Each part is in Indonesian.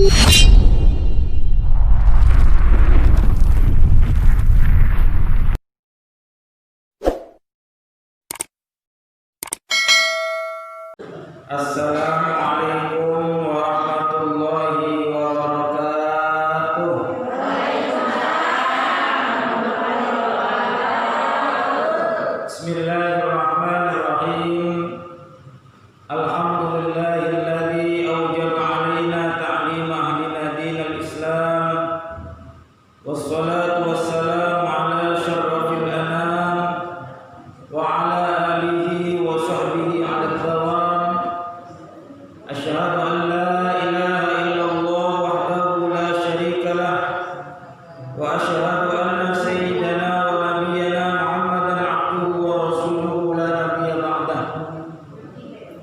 Assalamualaikum warahmatullahi wabarakatuh. Bismillahirrahmanirrahim. Alhamdulillahilladzi awjaba 'alaina ta'lima ahlina dinal Islam. Wassalatu wassalamu ala syarrafil anam wa ala alihi wa sahbihi 'ala dawam. Asyhadu an la ilaha illallah wahdahu la syarika lah wa asyhadu anna sayyidana wa nabiyyana Muhammadan 'abduhu wa rasuluhu la nabiyya ba'dah.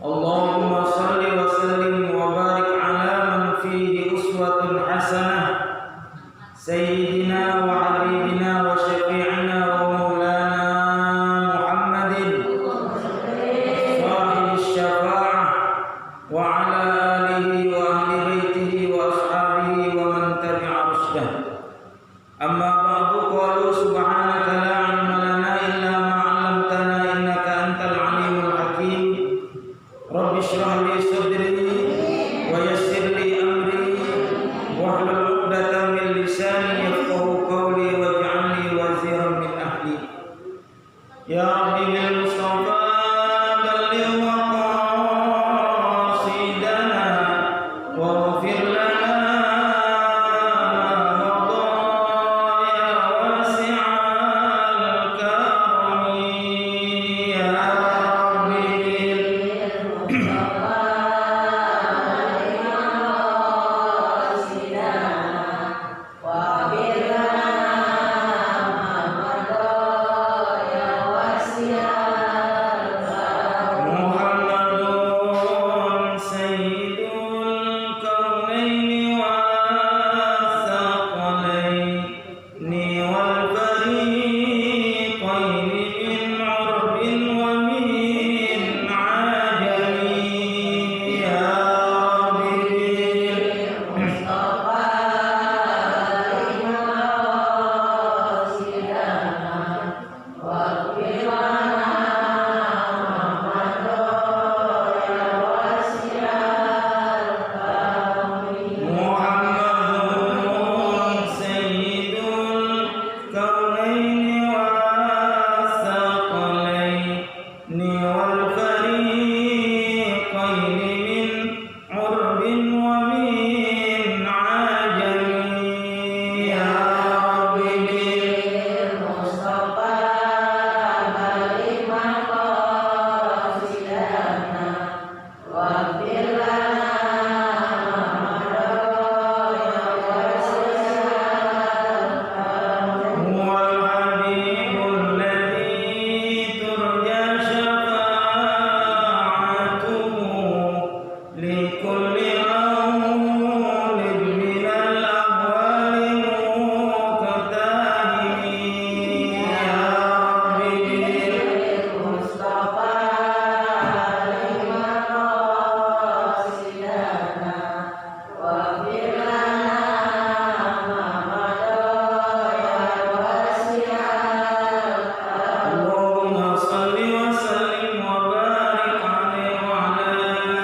Allahumma shalli wa sallim wa barik 'ala man fihi uswatun hasanah sayyidina wa habibina wa syafi'ina wa maulana Muhammadin sahibish syafa'ah wa ala alihi wa ahli baitihi wa ashabihi wa man tabi'a rushdah. Amma ba'du, qalu subhanaka la 'ilma lana illa ma 'allamtana innaka antal 'alimul hakim. Rabbi shrah li sadri wa yassir li amri wahlul 'uqdatam min lisani yafqahu qawli waj'alni waziran min ahli. Ya Rabbi bil Mustafa balligh maqasidana waghfir lana ma madha ya wasi'al karami. Ya Rabbi bil Muhammadun sayyidul kaunaini wathaqalaini wal fariqaini min 'urbin wa min 'ajami. Ya Rabbi bil Muhammadun sayyidul kaunaini wathaqalaini wal fariqaini min 'urbin wa min 'ajami. Ya Rabbi bil huwal habibul ladzi turja syafa'atuhu likulli maulid minal ahwali muqtahimi. Ya Rabbi bil Allahumma salli wa sallim wa barik 'alaihi wa 'ala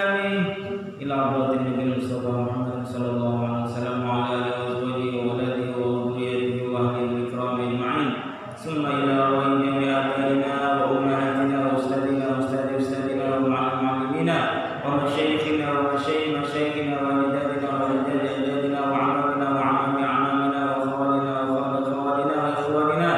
alihi ila hadratin nabiyyil mustafa Muhammad sallallahu alaihi wasallam wa 'ala alihi wa sahbihi wa dhurriyyatihi wa ahli al-ikram ajma'in. Summa ila jami'i abaina wa ummahatina wa ustadina wa ustadina wa ma'allimina wa masyayikhina wa masyayikhina wa walidatina wa walidati ajdadina wa 'amamina wa 'amami 'amamina wa khawalina wa khawalat khawalina wa ikhwanina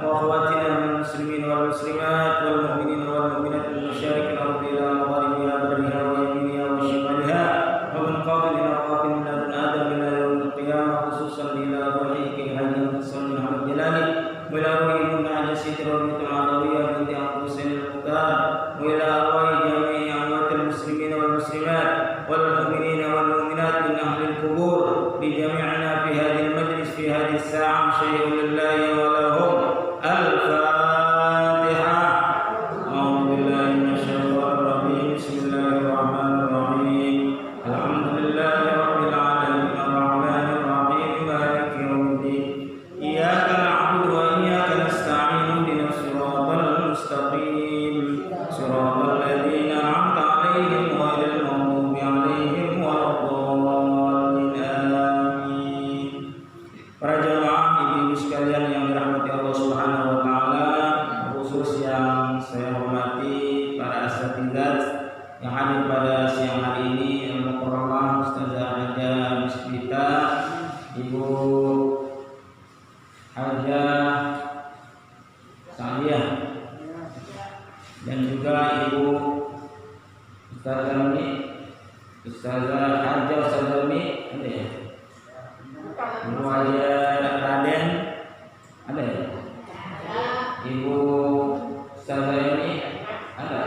wa akhawatina minal muslimin wal muslimat wal mu'minin wal mu'minat min masyariqil ardi ila magharibiha barriha wa yaminiha wa shimaliha wa min qablina wa qablin min ladun adam ila yaumil qiyamah, khususan ila ruhihi hadiyan sallallahu alaihi jalali wa ila ruhi munajjah sitr rabitul adawiyah binti al-Husain al-Muqtar wa ila arwahi jami'i amwatil muslimin wal muslimat wal mu'minin wal mu'minat min ahli al-qubur li jami'ina fi hadhihi al-majlis fi hadhihi as-sa'ah syai'un lillahi wa lahum. Al-Fatihah. A'udzu billahi minasyaitonir rajim. Bismillahirrahmanirrahim. Alhamdulillahi rabbil alamin. Ustazah Haja, Ustazah Mi, ada ya? Ibu Haja Raden, ada ya? Ibu Ustazah Yoni, ada?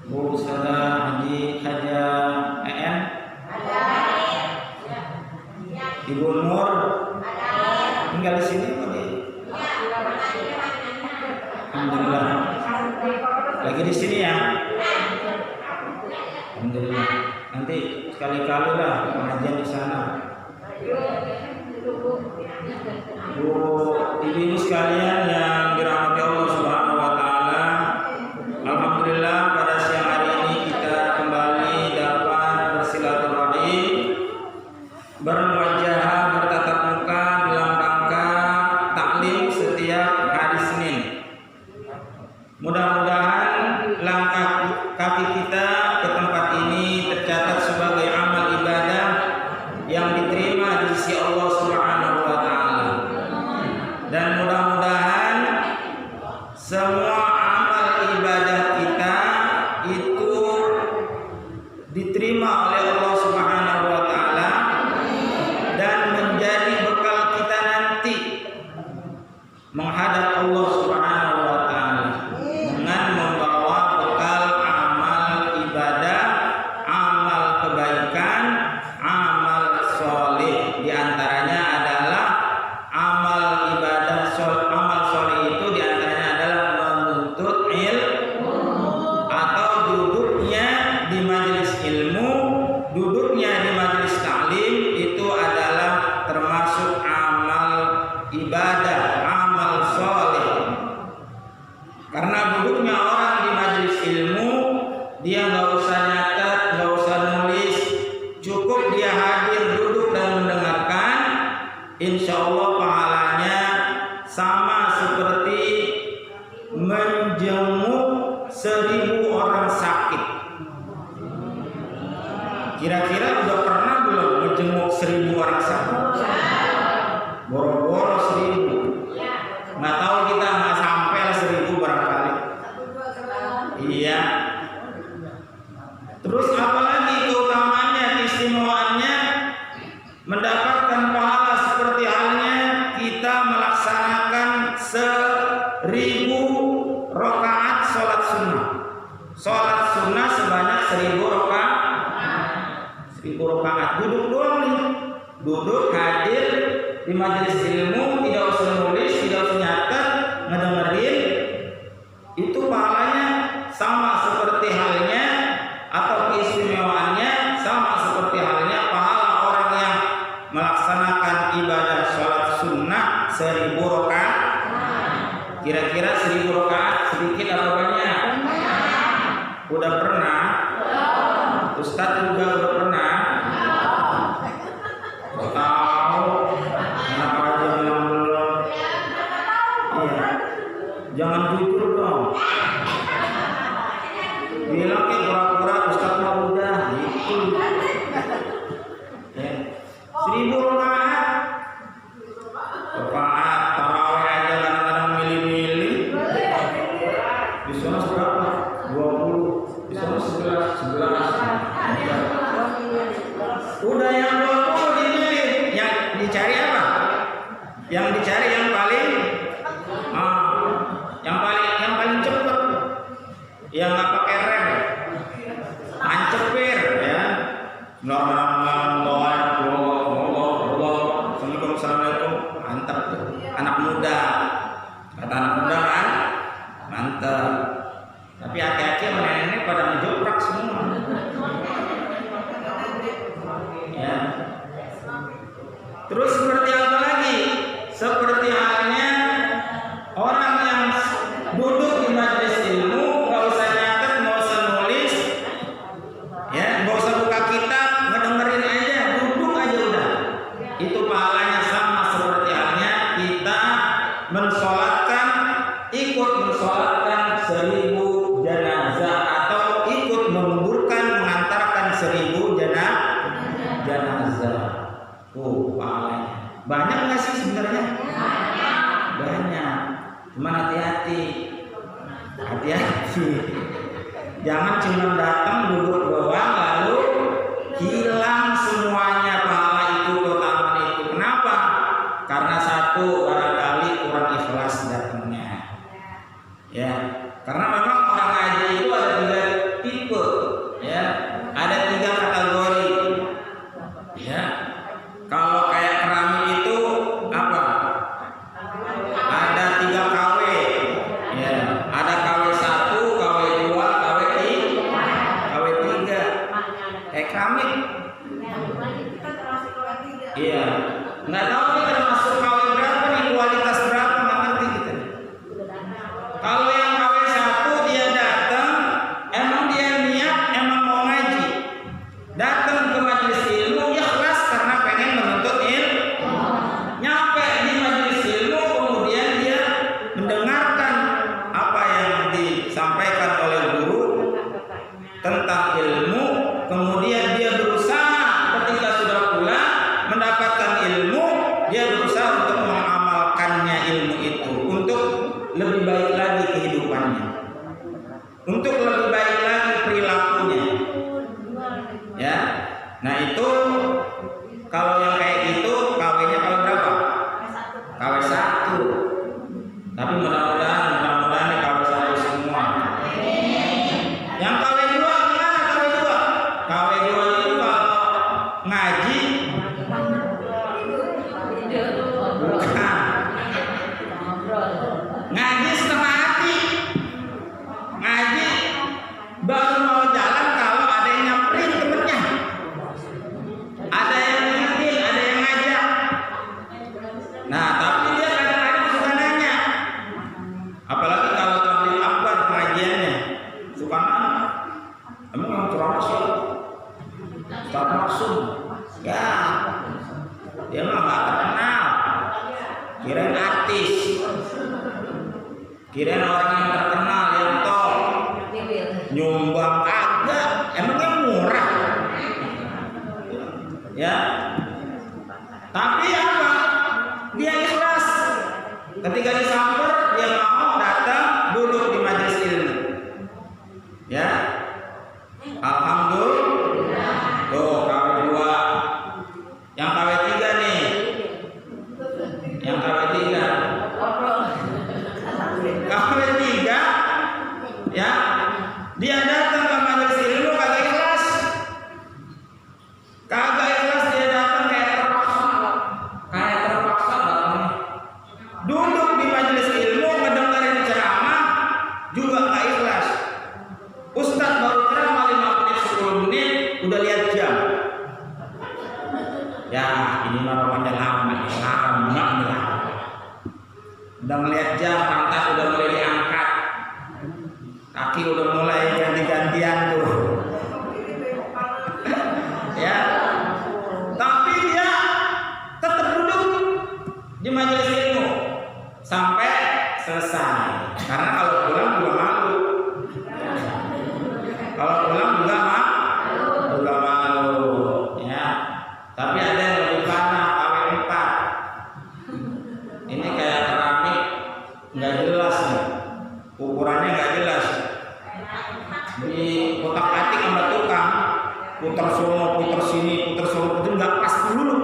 Bu Ustazah Haja EN, ada? Ibu Nur, tinggal di sini apa nih? Alhamdulillah. Lagi di sini ya? Alhamdulillah. Nanti sekali-kali lah pengajian di sana. Bu, ibu sekalian yang dirahmati Allah Subhanahu wa taala. Alhamdulillah pada siang hari ini kita kembali dapat bersilaturahim, bermuajahah, bertatap muka dalam rangka taklim setiap hari Senin. Mudah-mudahan langkah kaki kita ke tempat ini tercatat sebagai amal ibadah yang diterima di sisi Allah Subhanahu wa taala. Dan mudah-mudahan semua amal ibadah kita itu diterima oleh Allah Subhanahu wa taala dan menjadi bekal kita nanti menghadap Allah Subhanahu wa taala dengan membawa bekal amal ibadah, amal kebaikan, amal soleh. Di antaranya adalah amal ibadah, amal soleh itu di antaranya adalah menuntut ilmu atau duduknya di majelis ilmu, duduknya di majelis taklim itu adalah termasuk amal ibadah, amal soleh. Karena duduknya orang di majelis ilmu, dia nggak usah nyatet, nggak usah nulis, cukup dia hadir, duduk dan mendengarkan, insya Allah pahalanya sama seperti menjenguk 1000 orang sakit. Kira-kira udah pernah belum menjenguk 1000 orang sakit? Boro-boro 1000. Nggak tahu kita nggak sampai lah 1000 barangkali. Iya. Terus apalagi keutamaannya, keistimewaannya, mendapatkan pahala seperti halnya kita melaksanakan 1000 rakaat sholat sunnah. Sholat sunnah sebanyak 1000 rakaat. 1000 rakaat. Duduk doang nih. Duduk hadir di majelis ilmu, tidak usah nulis, tidak usah nyatet, ngedengerin, itu pahalanya sama seperti halnya atau keistimewaannya sama seperti halnya pahala orang yang melaksanakan ibadah sholat sunnah 1000 rakaat. Kira-kira 1000 rakaat sedikit atau banyak? Udah pernah? Ustadz juga udah pernah? Tahu? Kenapa aja bilang belum? Iya. Jangan jujur dong. Bilang kayak pura-pura Ustadz mah udah gitu. Ya. 1000 rakaat. Rakaat tarawih aja kadang-kadang milih-milih. Di sana berapa? 20. Di sana 11. Udah yang 20 dimilih. Yang dicari apa? Yang dicari yang paling cepet, yang nggak pakai rem, ancepir ya. Assalamualaikum, mantap tuh. Anak muda, kata anak muda kan, mantap. Tapi hati-hati sama nenek pada menjoprak semua. Ya. Terus seperti apa lagi? Seperti halnya orang yang duduk di majelis ilmu, nggak usah nyatet, nggak usah nulis, ya, nggak usah buka kitab, ngedengerin aja, duduk aja udah. Itu pahalanya sama seperti halnya kita mensolatkan, ikut mensolatkan 1000 jenazah atau ikut menguburkan, mengantarkan 1000 jenazah. Pahalanya banyak nggak sih sebenarnya? Banyak. Cuman hati-hati. Jangan cuma datang duduk doang lalu keramik. Iya, nggak tahu nih termasuk KW berapa nih, kualitas berapa nggak ngerti kita. Kalau yang KW 1 dia datang, emang dia niat emang mau ngaji, datang ke majelis ilmu ikhlas karena pengen menuntut ilmu. Nyampe di majelis ilmu kemudian dia mendengarkan apa yang disampaikan oleh guru tentang ilmu, kemudian dia berusaha ketika sudah pulang mendapatkan ilmu, dia berusaha untuk mengamalkannya ilmu itu untuk lebih baik lagi kehidupannya, untuk lebih baik lagi perilakunya. Ya, nah itu kalau yang kayak gitu KW-nya KW berapa? KW 1. Tapi mudah-mudahan nih KW 1 semua. Yang KW 2 gimana KW 2? KW 2 itu kalau ngaji bukan. Ngaji setengah hati. Ngaji baru mau jalan kalau ada yang nyamperin temennya. Ada yang ngingetin, ada yang ngajak. Nah, tapi dia kadang-kadang suka nanya. Apalagi kalau tabligh akbar pengajiannya. Suka nanya. Emang yang ceramah siapa? Ustaz Maksum. Ya. Dia mah nggak terkenal. Kirain artis. Kirain orang yang terkenal yang top. Nyumbang kagak. Emangnya murah. Ya. Tapi apa? Dia ikhlas. Ketika disamper, dia mau datang duduk di majelis ilmu. Ya. Alhamdulillah. Tuh KW 2. Yang KW 3 nih. Yang KW 3. KW 3 ya. Dia datang ke majelis ilmu kagak ikhlas. Kagak ikhlas, dia datang kayak terpaksa. Kayak terpaksa datang. Duduk di majelis ilmu ngedengerin ceramah juga nggak ikhlas. Ustaz baru ceramah 5 menit 10 menit udah lihat jam. Ya ini mah Ramadan lama nih lah. Udah ngeliat jam, pantat udah mulai diangkat, kaki udah mulai ganti-gantian tuh. Ya, tapi dia tetap duduk di majelis ilmu sampai selesai. Karena kalau pulang juga malu. Kalau pulang juga malu. Ya, tapi ada yang lebih parah, KW 4. Ini kayak keramik, nggak jelas nih, ukurannya nggak jelas. Di kotak-katik sama tukang, putar sono, putar sini, putar sono, itu nggak pas dulu.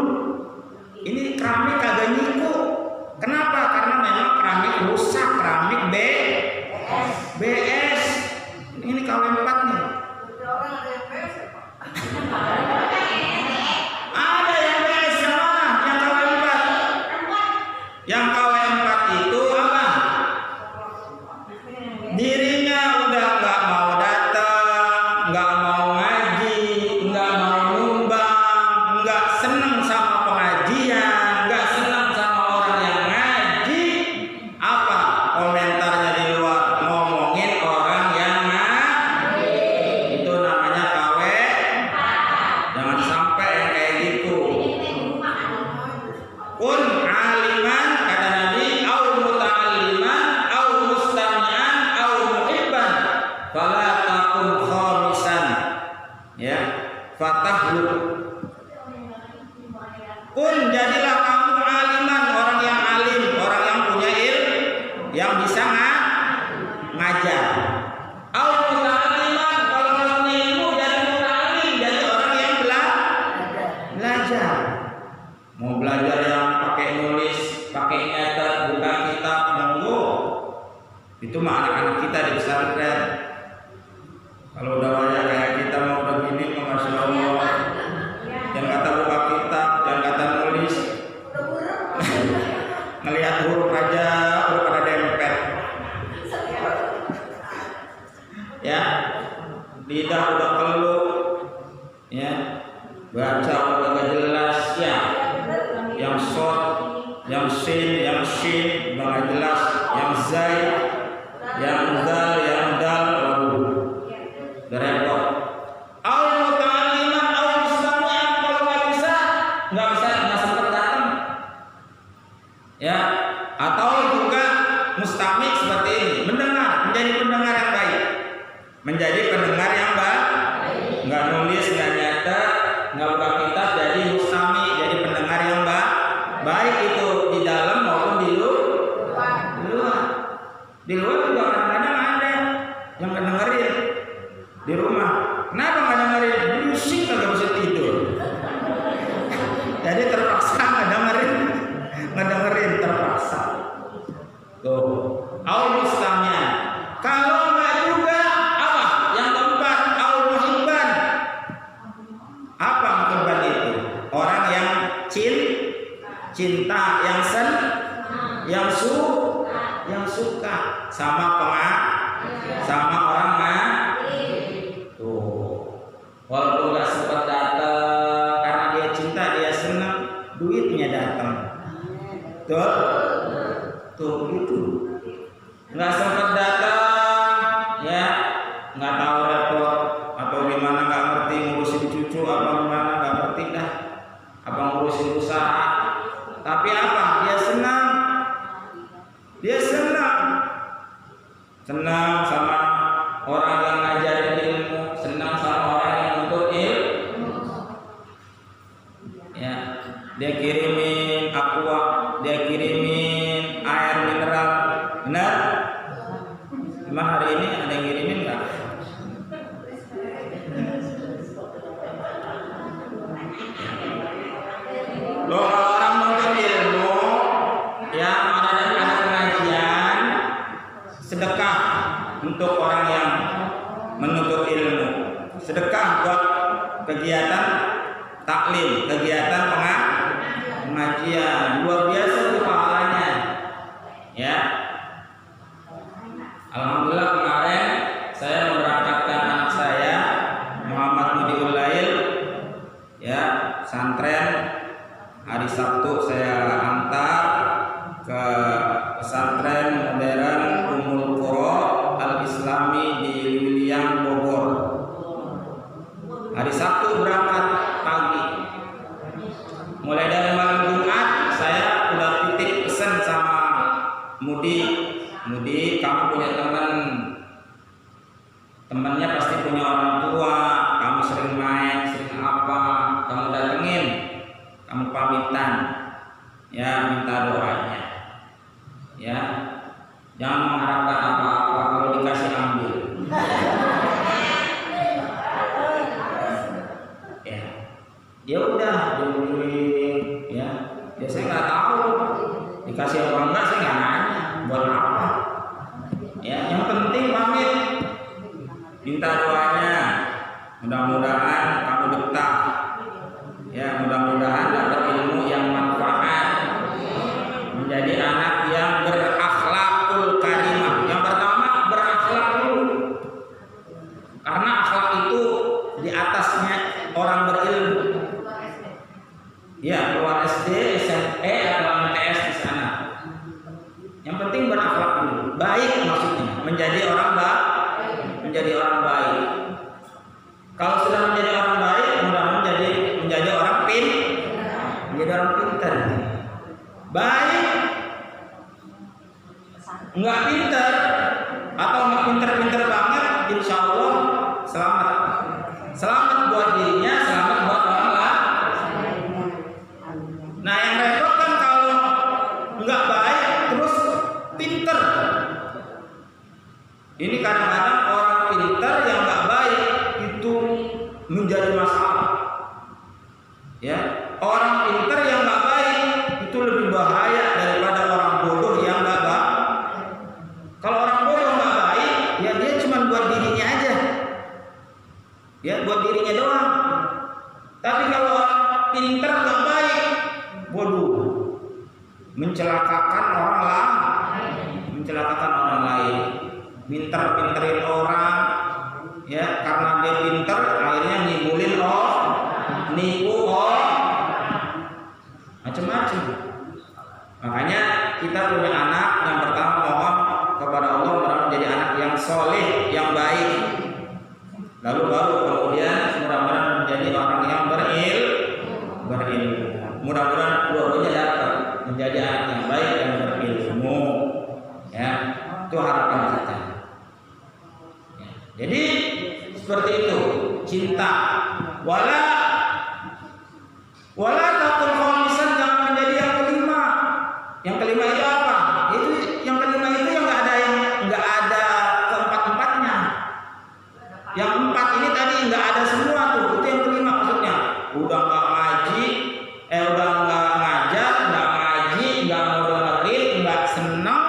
Ini keramik kagak nyiku. Kenapa? Karena memang keramik rusak, keramik BS. Ini KW 4 nih. Ada yang BS yang mana? Yang KW 4. Yang KW 4 itu apa? Dirinya udah nggak mau datang, nggak mau ngaji, nggak mau nyumbang, nggak seneng sama pengajian, nggak seneng sama orang yang ngaji. Apa komentarnya di luar? Ngomongin orang yang ngaji. Itu namanya KW. Jangan sampai yang kayak gitu. Kun aliman kata Nabi, au muta'alliman, au mustami'an, au muhibban, fala takun khamisan. Ya, fatahlu. Kun jadilah kamu aliman, orang yang alim, orang yang punya ilmu, yang bisa ngajar. Au muta'alliman, kalau nggak punya ilmu jadi muta'allim, jadi orang yang belajar. Mau belajar yang pakai nulis, pakai nyatet, buka kitab, monggo. Itu mah anak-anak kita di pesantren. Kalau udah banyak kayak kita mau udah gini, masya Allah. Jangan kata buka kitab, jangan kata nulis. Ngelihat huruf aja udah pada dempet. Ya, lidah udah keluh. Ya, baca agak jelas ya. Yang short, yang shin, agak jelas, yang zai, yang zal, yang dal, lalu repot. Kalau ta'aliman, kalau mustami'an, kalau nggak bisa nggak sempat datang. Ya, atau juga mustami' seperti ini, menjadi pendengar yang baik, menjadi pendengar yang baik, nggak nulis, nggak nyatet, nggak buka kitab, jadi mustami', jadi pendengar yang baik itu di dalam maupun di luar. Di luar juga kadang-kadang ada yang ngedengerin di rumah. Kenapa nggak dengerin? Musik kagak bisa tidur. Jadi terpaksa ngedengerin terpaksa. Tuh, au mustami'an. Kalau nggak juga apa? Yang keempat, au muhibban. Apa muhibban itu? Orang yang cinta, yang suka sama orang tuh. Walaupun nggak sempat datang karena dia cinta, dia senang, duitnya datang. Tuh begitu. Nggak sempat datang, ya nggak tahu repot atau gimana, nggak ngerti ngurusin cucu apa gimana, nggak ngerti dah apa ngurusin usaha. Tapi apa? Dia senang sama orang yang ngajarin ilmu, senang sama orang yang nuntut ilmu. Ya, dia kirimin aqua, dia kirimin air mineral, benar? Cuma hari ini ada yang kirimin nggak? Loh, kalau orang nuntut ilmu, ya ada pengajian, sedekah untuk orang yang menuntut ilmu, sedekah buat kegiatan taklim, kegiatan pengajian, luar biasa itu pahalanya. Ya, alhamdulillah kemarin saya memberangkatkan anak saya Muhammad Mudiul Lail, ya santren. Hari Sabtu saya antar ke pesantren modern Ummul Qura Al-Islami di Liliang, Bogor. Hari Sabtu berangkat pagi. Mulai dari malam Jumat saya udah titip pesan sama Mudi, kamu punya temannya pasti punya orang tua, kamu sering main, sering apa, kamu datengin, kamu pamitan, ya minta doanya, ya jangan mengharapkan apa-apa, kalau dikasih ambil. Ya udah dibeliin, ya saya nggak tahu dikasih apa enggak, saya nggak nanya buat apa. Ya yang penting pamit, minta doanya, mudah-mudahan kamu betah. Ya mudah-mudahan dapat ilmu yang manfaat, menjadi anak yang berakhlakul karimah. Yang pertama berakhlak dulu, karena akhlak itu di atasnya orang berilmu. Ya keluar SD, SMP atau MTS di sana. Yang penting berakhlak dulu, baik maksudnya, menjadi orang baik. Kalau sudah menjadi orang baik, mudah-mudahan menjadi orang pintar. Baik, nggak pintar atau nggak pintar banget, insya Allah selamat buat dirinya, selamat buat orang lain. Nah yang repot kan kalau nggak baik terus pintar. Ini kadang-kadang orang pintar yang nggak baik itu menjadi masalah. Ya, orang pintar yang nggak baik itu lebih bahaya daripada orang bodoh yang nggak baik. Kalau orang bodoh nggak baik, ya dia cuma buat dirinya aja, ya buat dirinya doang. Tapi kalau orang pintar nggak baik, bodoh, mencelakakan orang lain, pinterin orang, ya karena dia pintar akhirnya nipu Mudah-mudahan dua-duanya dapat menjadi anak yang baik dan berilmu. Ya, itu harapan kita. Ya. Jadi seperti itu, cinta. Wala takul khamisan, jangan menjadi yang kelima. Yang kelima itu apa? Itu yang kelima itu yang nggak ada keempat-empatnya. Yang empat ini tadi nggak ada semua tuh. Itu yang kelima maksudnya. Udah nggak ngaji, udah nggak ngajar, nggak ngaji, nggak mau dengerin, nggak senang,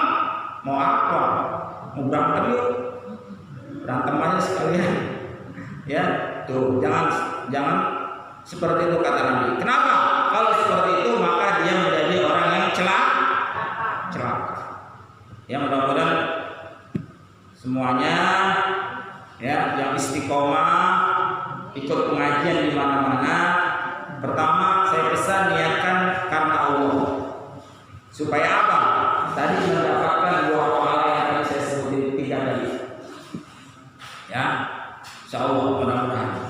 mau apa? Mau berantem yuk, berantem aja sekalian. Ya, tuh jangan seperti itu kata Nabi. Kenapa? Kalau seperti itu maka dia menjadi orang yang celaka. Ya, mudah-mudahan semuanya ya yang istiqomah ikut pengajian di mana-mana. Pertama saya pesan niatkan karena Allah. Supaya apa? Tadi mendapatkan dua hal yang tadi saya sebutin tiga tadi. Ya, insyaallah mudah-mudahan.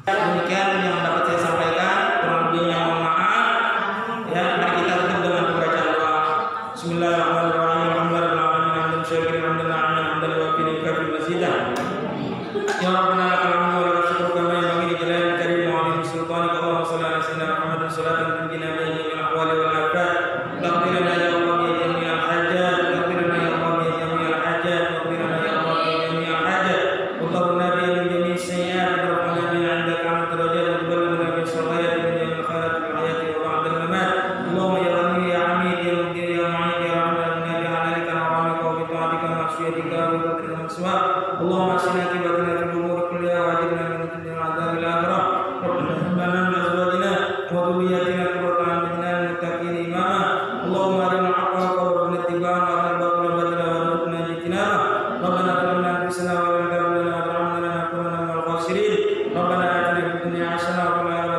Demikian yang dapat saya sampaikan. Kurang lebihnya mohon maaf. Ya, mari kita tutup dengan bacaan doa. Bismillahirrahmanirrahim. Alhamdulillahirabbil alamin. Syakirin hamdan wa fil masjidah. Ya Rabbana lakal hamdu wa lakal syukru kama yanbaghi li jalalil karim wa 'azimi sultanik. Allahumma shalli ala sayyidina Muhammadin salatan tunjina biha min al-ahwali wal afat. Taghfir lana ya Allah bi jami'il hajat, taghfir lana ya Allah bi jami'il hajat, taghfir lana ya Allah bi jami'il hajat. Wa taghfirna bi jami'is sayyi'at, rabbana bi 'indaka darajat wa tuballighuna bi salawat min jami'il khairat fil hayati wa ba'da al-mamat. Allahumma ya Ghani ya Hamid ya Mughni ya Mu'id ya Rahman ya bi halalika wa haramika wa bi ta'atika wa ma'siyatika wa bi dhakrika wa su'a. Allahumma asina akibatana fil umuri kulliha wa ajirna min fitnatil 'adzabil akhirah. Rabbana hab lana min azwajina wa dhurriyyatina qurrata a'yunin waj'alna lil muttaqina imama. Allahumma arina al-haqqa haqqan warzuqna ittiba'ahu wa arina al-batila batilan warzuqna ijtinabah. Rabbana zalamna anfusana wa lam taghfir lana wa tarhamna lanakunanna minal khasirin. Rabbana atina fid dunya hasanah wa fil akhirati